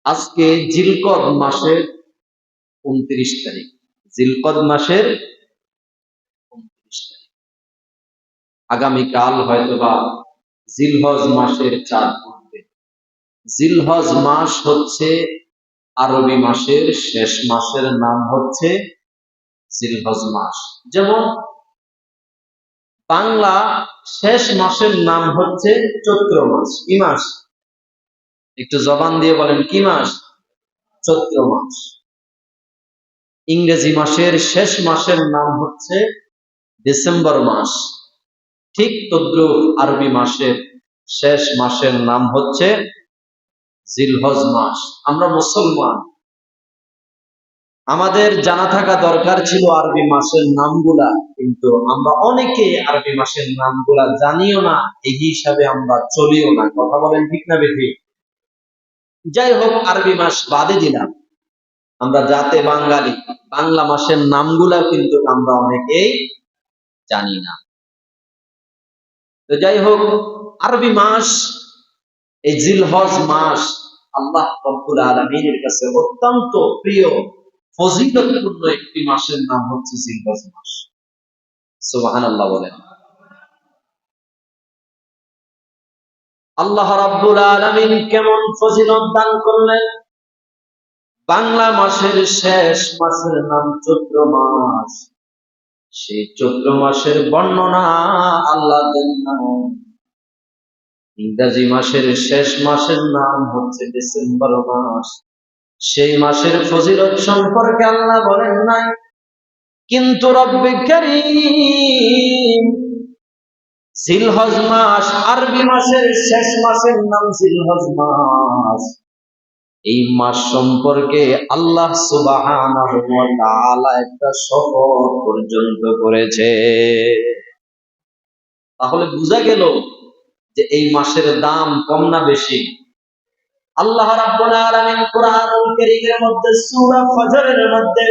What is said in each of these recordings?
আজকে জিলকদ মাসের 29 তারিখ। জিলকদ মাসের 29 তারিখ। আগামীকাল হয়তোবা জিলহজ মাসের চাঁদ উঠবে। জিলহজ মাস হচ্ছে আরবি মাসের শেষ মাসের নাম হচ্ছে জিলহজ মাস। যেমন বাংলা শেষ মাসের নাম হচ্ছে চৈত্র মাস। কি মাস? একটু জবান দিয়ে বলেন, কি মাস? চৈত্র মাস। ইংরেজি মাসের শেষ মাসের নাম হচ্ছে ডিসেম্বর মাস। ঠিক তদ্রুপ আরবি মাসের শেষ মাসের নাম হচ্ছে জিলহজ মাস। আমরা মুসলমান, আমাদের জানা থাকা দরকার ছিল আরবি মাসের নামগুলা, কিন্তু আমরা অনেকে আরবি মাসের নামগুলা জানিও না, এই হিসাবে আমরা চলিও না। কথা বলেন ঠিক না বেঠিক? যাই হোক, আরবি মাস বাদে দিলাম, আমরা যাতে বাঙালি, বাংলা মাসের নামগুলা কিন্তু আমরা অনেকেই জানি না। তো যাই হোক, আরবি মাস এই জিলহজ মাস আল্লাহ রব্বুল আলামিনের কাছে অত্যন্ত প্রিয়, ফজিলতপূর্ণ একটি মাসের নাম হচ্ছে জিলহজ মাস। সুবহানাল্লাহ বলেন। আল্লাহ রাব্বুল আলামিন কেমন ফজিলত দান করলেন! বাংলা মাসের শেষ মাসের নাম চৈত্র মাস, সেই চৈত্র মাসের বর্ণনা আল্লাহ দেন না। ইংরেজি মাসের শেষ মাসের নাম হচ্ছে ডিসেম্বর মাস, সেই মাসের ফজিলত সম্পর্কে আল্লাহ বলেন নাই। কিন্তু রব্বে কারীম জিলহজ মাস, আরবি মাসের শেষ মাসের নাম জিলহজ মাস, এই মাস সম্পর্কে আল্লাহ সুবহানাহু ওয়া তাআলা একটা শপথ পর্যন্ত করেছে। তাহলে বোঝা গেল যে এই মাসের দাম কম না বেশি? আল্লাহ রাব্বুল আলামিন কোরআনুল কারীমের মধ্যে সূরা ফজরের মধ্যে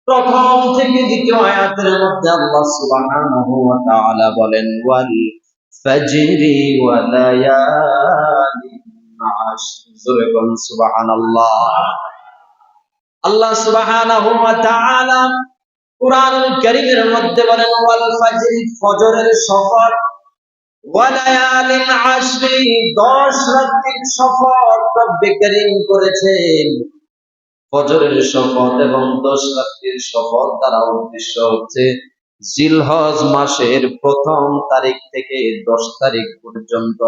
প্রথম থেকে দ্বিতীয় আয়াতের মধ্যে আল্লাহ সুবহানাহু ওয়া তাআলা বলেন, ওয়াল ফাজরি ওয়া লায়ালিন আশর। জোরে বলুন সুবহানাল্লাহ। আল্লাহ সুবহানাহু ওয়া তাআলা কোরআনুল কারীমের মধ্যে বলেন, ওয়াল ফাজরি, ফজরের শপথ, ওয়া লায়ালিন আশর, 10 রাত্রির শপথ রব্বে কারীম করেছেন। ফজরের শপথ এবং 10 রাত্রির শপথ দ্বারা উদ্দেশ্য হচ্ছে জিলহজ মাসের প্রথম তারিখ থেকে 10 তারিখ পর্যন্ত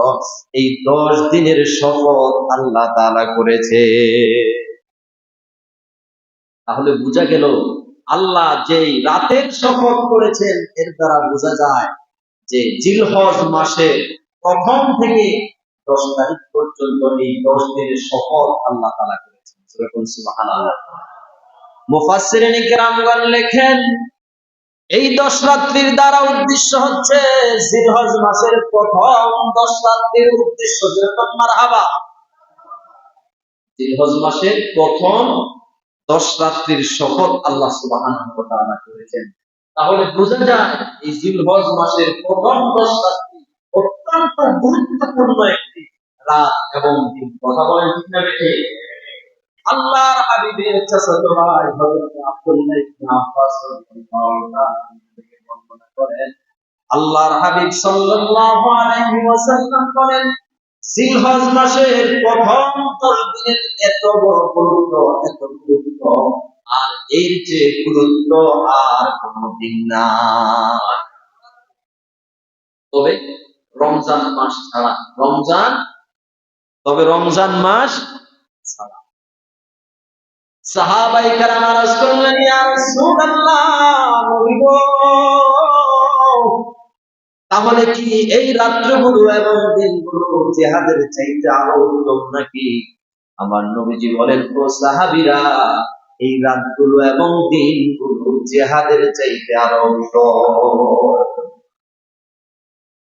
এই 10 দিনের শপথ আল্লাহ তাআলা করেছে। তাহলে বোঝা গেল আল্লাহ যেই রাতের শপথ করেছেন, এর দ্বারা বোঝা যায় যে জিলহজ মাসের প্রথম থেকে 10 তারিখ পর্যন্ত এই 10 দিনের শপথ আল্লাহ তাআলা করেছেন। সুবহানাল্লাহ। মুফাসসিরিন কিরামগণ লেখেন, এই 10 রাত্রির দ্বারা উদ্দেশ্য হচ্ছে জিলহজ মাসের প্রথম 10 রাত্রির উদ্দেশ্য। যেরকম মারহাবা, জিলহজ মাসের প্রথম 10 রাত্রির শপথ আল্লাহ সুবহানাহু ওয়া তাআলা করেছেন। তাহলে বোঝা যায় এই জিলহজ মাসের প্রথম 10 রাত্রি অত্যন্ত গুরুত্বপূর্ণ একটি রাত এবং দিন। কথা বলেন ঠিক না বেঠিক? আল্লাহর হাবিবের চাচাতো ভাই হযরত আব্দুল্লাহ ইবনে আব্বাস রাদিয়াল্লাহু তাআলা থেকে বর্ণনা করেন, আল্লাহর হাবিব সাল্লাল্লাহু আলাইহি ওয়াসাল্লাম বলেন, জিলহজ মাসের প্রথম 10 দিনের এত বড় গুরুত্ব, এত গুরুত্ব, আর এর যে গুরুত্ব আর কোনো দিন নাই। তবে রমজান মাস ছাড়া, রমজান মাস ছাড়া। সাহাবায়ে কেরাম আরজ করলেন, ইয়া রাসূলুল্লাহ, নবী গো, তাহলে কি এই রাত্রগুলো এবং দিনগুলো জিহাদের চাইতে আরো উত্তম নাকি? আমার নবীজি বলেন, ও সাহাবীরা, এই রাতগুলো এবং দিনগুলো জিহাদের চাইতে আরো উত্তম,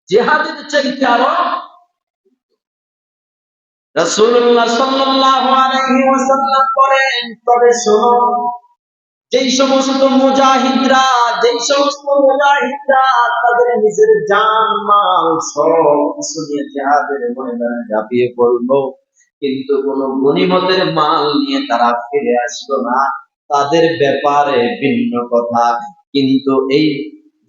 জিহাদের চাইতে আরো। রাসূলুল্লাহ সাল্লাল্লাহু আলাইহি ওয়াসাল্লাম বলেন, তবে শোনো, যেই সমস্ত মুজাহিদরা তাদের নিজের জান মাল সব কিছু নিয়ে জিহাদের ময়দানে ঝাঁপিয়ে পড়লো, কিন্তু কোন গনিমতের মাল নিয়ে তারা ফিরে আসলো না, তাদের ব্যাপারে ভিন্ন কথা। কিন্তু এই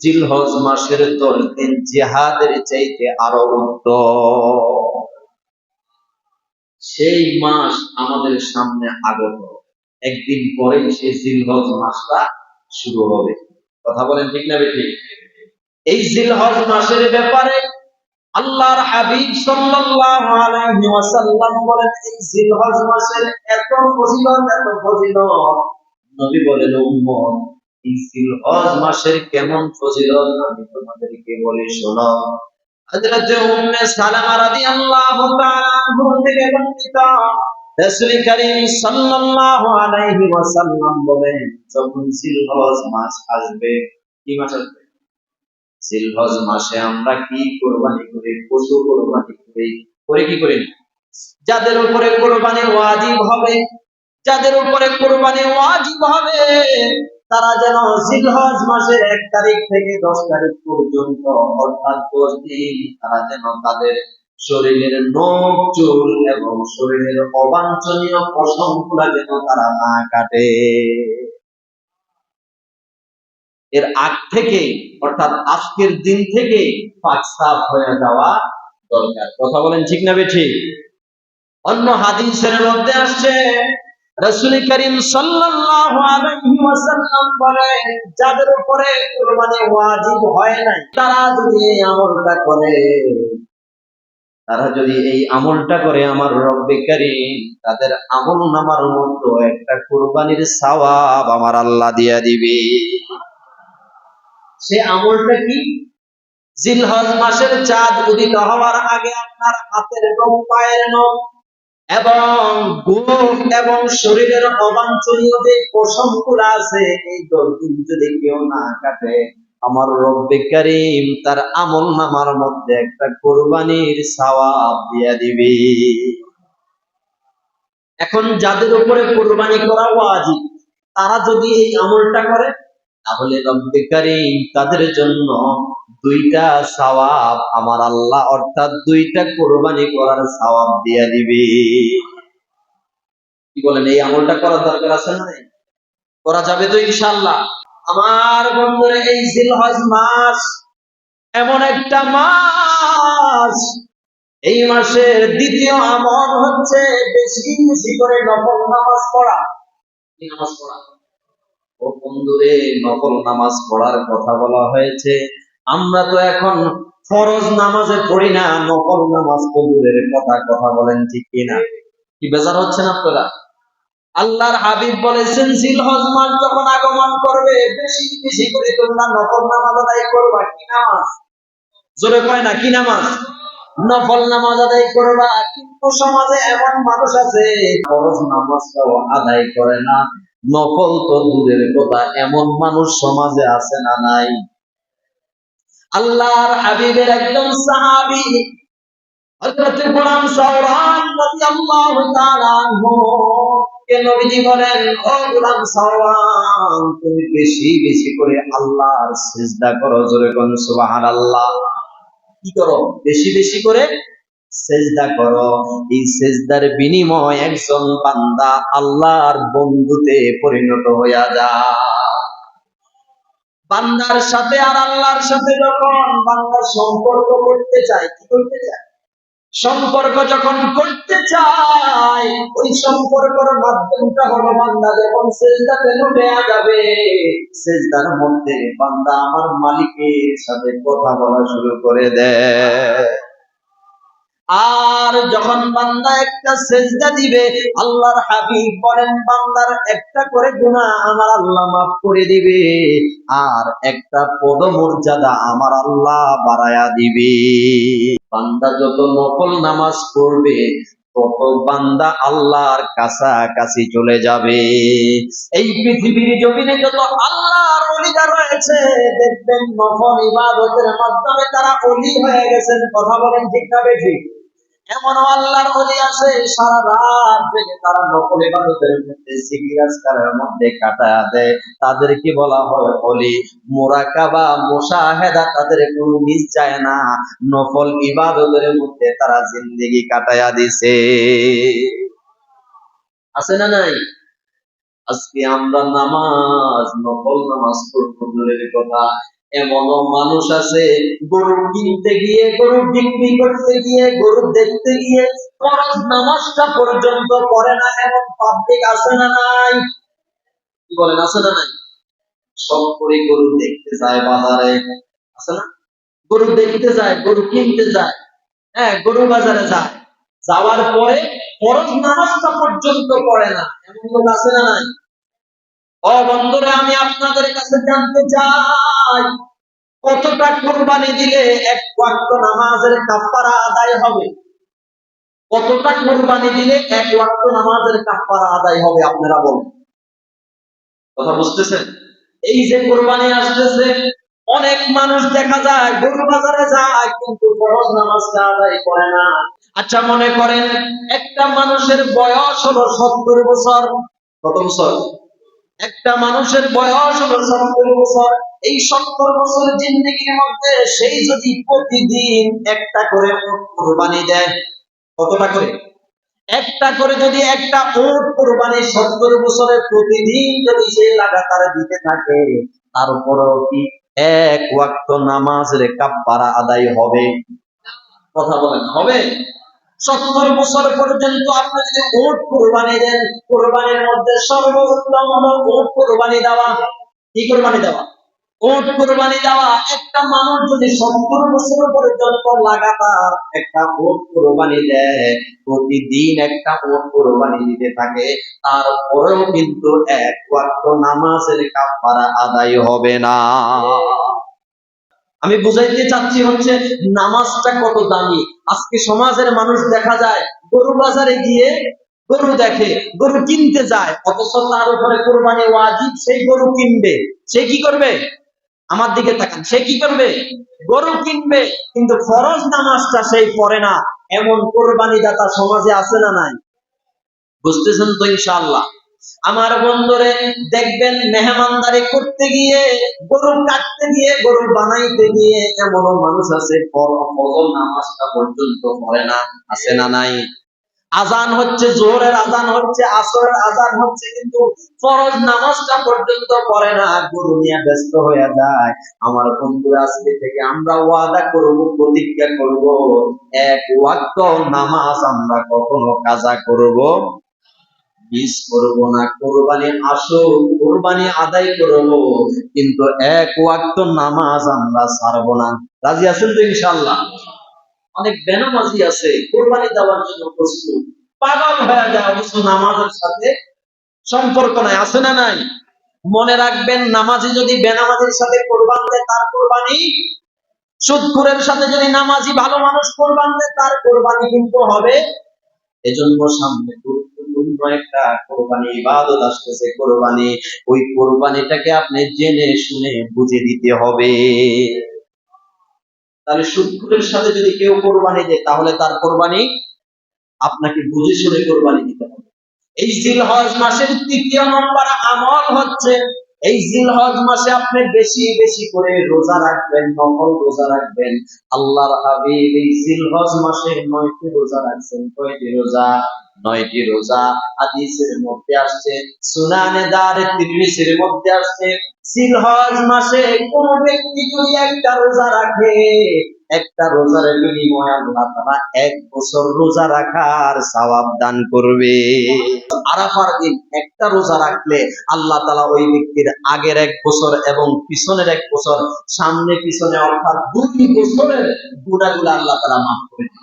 জিলহজ মাসের 10 দিন জিহাদের চাইতে আরো উত্তম। সেই মাস আমাদের সামনে আগত, একদিন পরে সেই জিলহজ মাসটা শুরু হবে। কথা বলেন ঠিক না বেঠিক? এই জিলহজ মাসের ব্যাপারে আল্লাহর হাবিব সাল্লাল্লাহু আলাইহি ওয়াসাল্লাম বলেন, এই জিলহজ মাসের এত ফজিলত, এত ফজিলত। নবী বলেন, উম্মত, এই জিলহজ মাসের কেমন ফজিলত আমি তোমাদেরকে বলি, শোনো। হযরত উম্মে সালামা রাদিয়াল্লাহু তাআলা আনহা থেকে বর্ণিত, রাসূল করিম সাল্লাল্লাহু আলাইহি ওয়াসাল্লাম বলেন, যখন জিলহজ মাস আসবে, কি মাস আসবে? জিলহজ মাসে আমরা কি কোরবানি করি? পশু কোরবানি করি। করে কি করি? যাদের উপরে কোরবানি ওয়াজিব হবে, যাদের উপরে কোরবানি ওয়াজিব হবে, তারা যেন জিলহজ মাসের 1 তারিখ থেকে 10 তারিখ পর্যন্ত, অর্থাৎ 10 দিন, তারা যেন তাদের শরীরের নখ চুল এবং শরীরের অবাঞ্ছনীয় পশমগুলা যেন তারা না কাটে। এর আগ থেকে, অর্থাৎ আজকের দিন থেকে পাক সাফ হয়ে যাওয়া দরকার। কথা বলেন ঠিক না বেঠিক? অন্য হাদিসের মধ্যে আসছে, রাসূল করিম সাল্লাল্লাহু আলাইহি ওয়াসাল্লাম বলেন, যাদের উপরে কুরবানি ওয়াজিব হয় নাই, তারা যদি এই আমলটা করে, আমার রব্বে কারীম তাদের আমল নামার মতো একটা কুরবানির সওয়াব আমার আল্লাহ দিয়া দিবে। সে আমলটা কি? জিলহজ মাসের চাঁদ উদিত হওয়ার আগে আপনার হাতের নখ, পায়ের নখ এবং গোঁফ এবং শরীরের অবাঞ্ছনীয় যে পশমগুলো আছে, এই 10 দিন যদি কেউ না কাটে, আমার রব্বে কারীম তার আমল নামার মধ্যে একটা কোরবানির সওয়াব দিয়া দিবে। এখন যাদের উপরে কোরবানি করা ওয়াজিব, তারা যদি এই আমলটা করে, তাহলে রব্বে কারীম তাদের জন্য 2টা সওয়াব আমার আল্লাহ, অর্থাৎ 2টা কোরবানি করার সওয়াব দিয়া দিবে। কি বলেন, এই আমলটা করার দরকার আছে না? করা যাবে তো ইনশাআল্লাহ? আমার বন্ধুরা, এই জিলহজ মাস এমন একটা মাস, এই মাসের দ্বিতীয় আমল হচ্ছে বেশি বেশি করে নফল নামাজ পড়া। কি নামাজ পড়া? ও বন্ধুরে, নফল নামাজ পড়ার কথা বলা হয়েছে। আমরা তো এখন ফরজ নামাজে পড়ি না, নফল নামাজ কবুলের কথা বলেন ঠিক কিনা? কি বেজার হচ্ছেন আপনারা? আল্লাহর হাবিব বলেছেন, জিলহজ মাস যখন আগমন করবে, বেশি বেশি করে তোমরা নফল নামাজ আদায় করবা। কি নামাজ? জোরে কয় না, কি নামাজ? নফল নামাজ আদায় করবা। কিন্তু সমাজে এমন মানুষ আছে, ফরজ নামাজটাও আদায় করে না, নফল তো দূরের কথা, এমন মানুষ সমাজে আছে না নাই? আল্লাহর হাবিবের একজন সাহাবী হযরত গোলাম সাওরান রাদিয়াল্লাহু তাআলা আনহু কে নবীজি বলেন, ও গোলাম সাওরান, তুমি বেশি বেশি করে আল্লাহর সিজদা করো। জোরে কোন সুবহানাল্লাহ। কি করো? বেশি বেশি করে সিজদা করো। এই সিজদার বিনিময়ে একজন বান্দা আল্লাহর বন্ধুতে পরিণত হইয়া যায়। বান্দার সাথে আর আল্লাহর সাথে যখন বান্দা সম্পর্ক করতে চায়, কি করতে চায়? সম্পর্ক যখন করতে চায়, ওই সম্পর্কের মাধ্যমটা হলো বান্দা যখন সিজদাতে লুটে যাবে, সিজদার মধ্যে বান্দা আমার মালিকের সাথে কথা বলা শুরু করে দেয়। আর যখন বান্দা একটা সিজদা দিবে, আল্লাহর হাবিব বলেন, বান্দার একটা করে গুনাহ আমার আল্লাহ মাফ করে দিবে, আর একটা পদমর্যাদা আমার আল্লাহ বাড়ায়া দিবে। বান্দা যত নফল নামাজ পড়বে, তত বান্দা আল্লাহর কাছাকাছি চলে যাবে। এই পৃথিবীর জমিনে যত আল্লাহর ওলিরা রয়েছে, দেখবেন নফল ইবাদতের মাধ্যমে তারা ওলি হয়ে গেছেন। কথা বলেন ঠিক না বেঠিক? এমন আল্লাহর ওলি আছে সারা রাত জেগে তারা নফল ইবাদতের মধ্যে জিকির আজকারের মধ্যে কাটায় দেয়, তাদেরকে বলা হয় ওলি। মুরাকাবা মুশাহাদা তাদের কোনো মিস যায় না, নফল ইবাদতের মধ্যে তারা জিন্দেগি কাটায়া দিছে। আছে না নাই? আজকে আমরা নামাজ, নফল নামাজ পড়বো দূরের কথা, এমনও মানুষ আছে গরু কিনতে গিয়ে, গরু বিক্রি করতে গিয়ে, গরু দেখতে গিয়ে ফরজ নামাজটা পর্যন্ত পড়ে না, এমন পাবলিক আছে না নাই? কি বলেন, আছে না নাই? সব করে গরু দেখতে যায় বাজারে, আছে না? গরু দেখতে যায়, গরু কিনতে যায়, হ্যাঁ গরু বাজারে যায়, যাওয়ার পরে ফরজ নামাজটা পর্যন্ত পড়ে না, এমন লোক আছে না নাই? ও বন্ধুরা, আমি আপনাদের কাছে জানতে চাই, কতটা কুরবানি দিলে এক ওয়াক্ত নামাজের কাফারা আদায় হবে? কতটা কুরবানি দিলে এক ওয়াক্ত নামাজের কাফারা আদায় হবে? আপনারা বলুন, কথা বুঝতেছেন? এই যে কুরবানি আসতেছে, অনেক মানুষ দেখা যায় গরু বাজারে যায় কিন্তু ফরজ নামাজটা আদায় করে না। আচ্ছা মনে করেন একটা মানুষের বয়স হলো 70 বছর। কত বছর? একটা মানুষের বয়স হলো 70 বছর। এই 70 বছর জিন্দেগির মধ্যে সেই যদি প্রতিদিন একটা করে উট কোরবানি দেয়, কতটা করে? একটা করে যদি একটা উট কোরবানি 70 বছরে প্রতিদিন যদি সে লাগাতার দিতে থাকে, তারপরেও কি এক ওয়াক্ত নামাজের কাফারা আদায় হবে? কথা বলেন, হবে? 70 বছর পর্যন্ত আপনি যদি উট কোরবানি দেন, কোরবানির মধ্যে সর্বোত্তম হলো উট কোরবানি দেওয়া। কি কোরবানি দেওয়া? উট কোরবানি দেওয়া। একটা মানুষ যদি 70 বছর পর্যন্ত লাগাতার একটা উট কোরবানি দেয়, প্রতিদিন একটা উট কোরবানি দিতে থাকে, তারপরেও কিন্তু এক ওয়াক্ত নামাজের কাফারা আদায় হবে না। আমি বুঝাইতে চাচ্ছি হচ্ছে নামাজটা কত দামি। আজকে সমাজের মানুষ দেখা যায় গরু বাজারে গিয়ে গরু দেখে, গরু কিনতে যায়, অথচ তার উপরে কোরবানি ওয়াজিব, সেই গরু কিনবে। সে কি করবে? আমার দিকে তাকান, সে কি করবে? গরু কিনবে, কিন্তু ফরজ নামাজটা সেই পড়ে না। এমন কোরবানি দাতা সমাজে আছে না নাই? বুঝতেছেন তো ইনশাআল্লাহ? আমার বন্ধুরে, দেখবেন মেহমানদারি করতে গিয়ে, গরু কাটতে গিয়ে, গরু বানাইতে গিয়ে এমনও মানুষ আছে ফজর নামাজটা পর্যন্ত পড়ে না। আছে না নাই? আজান হচ্ছে, জোহরের আজান হচ্ছে, আসরের আজান হচ্ছে, কিন্তু ফরজ নামাজটা পর্যন্ত পড়ে না, গরু নিয়ে ব্যস্ত হয়ে যায়। আমার বন্ধুরা, আজকে থেকে আমরা ওয়াদা করব, প্রতিজ্ঞা করব, এক ওয়াক্ত নামাজ আমরা কখনো কাজা করব মিস করব না। কোরবানি আসো, কোরবানি আদায় করব, কিন্তু এক ওয়াক্ত নামাজ আমরা ছাড়বো না। রাজি আছেন তো ইনশাআল্লাহ? অনেক বেনামাজি আছে কোরবানি দেওয়ার জন্য প্রস্তুত, পাগল হয়ে যায়, অথচ নামাজের সাথে সম্পর্ক নাই। আছে না নাই? মনে রাখবেন, নামাজি যদি বেনামাজির সাথে কোরবান দেয়, তার কোরবানি, সুদখোরের সাথে যদি নামাজি ভালো মানুষ কোরবান দেয়, তার কোরবানি কিন্তু হবে। এজন্য সামনে গুরুত্বপূর্ণ একটা কোরবানি ইবাদত আসতেছে, কোরবানি। ওই কোরবানিটাকে আপনি জেনে শুনে বুঝে দিতে হবে। তাহলে সুদখোরের সাথে যদি কেউ কোরবানি দেয়, তাহলে তার কোরবানি আপনাকে বুঝে শুনে কোরবানি দিতে হবে। এই জিলহজ মাসের ৩য় নম্বর আমল হচ্ছে, এই জিলহজ মাসে আপনি বেশি বেশি করে রোজা রাখবেন, নফল রোজা রাখবেন। আল্লাহর হাবিব এই জিলহজ মাসে ৯টি রোজা রাখছেন। কয়টি রোজা? ৯টি রোজা। হাদিসের মধ্যে আসছে, সুনানে দারে তিরমিজির মধ্যে আসছে, জিলহজ মাসে কোন ব্যক্তি যদি একটা রোজা রাখে, একটা রোজার বিনিময়ে আল্লাহ তাআলা ১ বছর রোজা রাখার সওয়াব দান করবে। আরাফার দিন একটা রোজা রাখলে আল্লাহ তাআলা ওই ব্যক্তির আগের ১ বছর এবং পিছনের ১ বছর, সামনে পিছনে অর্থাৎ ২ বছরের গুনাহগুলো আল্লাহ তাআলা মাফ করে দেন।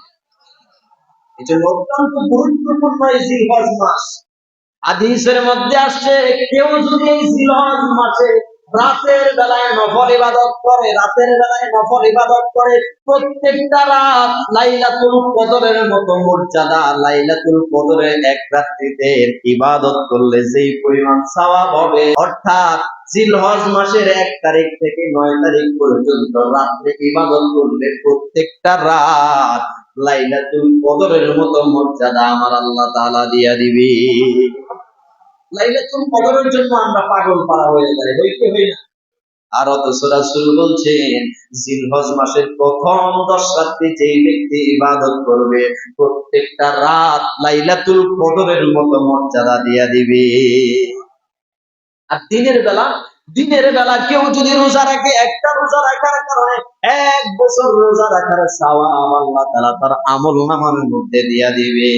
এজন্য অত্যন্ত গুরুত্বপূর্ণ এই জিলহজ মাস। হাদিসের মধ্যে আসছে, কেউ যদি এই জিলহজ মাসে রাতের বেলায় নফল ইবাদত করে, রাতের বেলায় নফল ইবাদত করে, প্রত্যেকটা রাত লাইলাতুল কদরের মতো মর্যাদা, লাইলাতুল কদরের এক রাত্রিতে ইবাদত করলে যেই পরিমাণ সওয়াব হবে, অর্থাৎ জিলহজ মাসের ১ তারিখ থেকে ৯ তারিখ পর্যন্ত রাত্রে ইবাদত করলে প্রত্যেকটা রাত লাইলাতুল কদরের মতো মর্যাদা আমার আল্লাহ তাআলা দিয়া দিবে। লাইলাতুল কদরের জন্য আমরা পাগল পারা হয়ে যাই, হইতে হই না? আর অথচ রাসূল বলছেন জিলহজ মাসের প্রথম 10 রাত্রি যেই ব্যক্তি ইবাদত করবে প্রত্যেকটা রাত লাইলাতুল কদরের মতো মর্যাদা দিয়া দিবে। আর দিনের বেলা কেউ যদি রোজা রাখে, একটা রোজা রাখার কারণে 1 বছর রোজা রাখার সওয়াব আল্লাহ তাআলা তার আমলনামার মধ্যে দিয়া দিবে।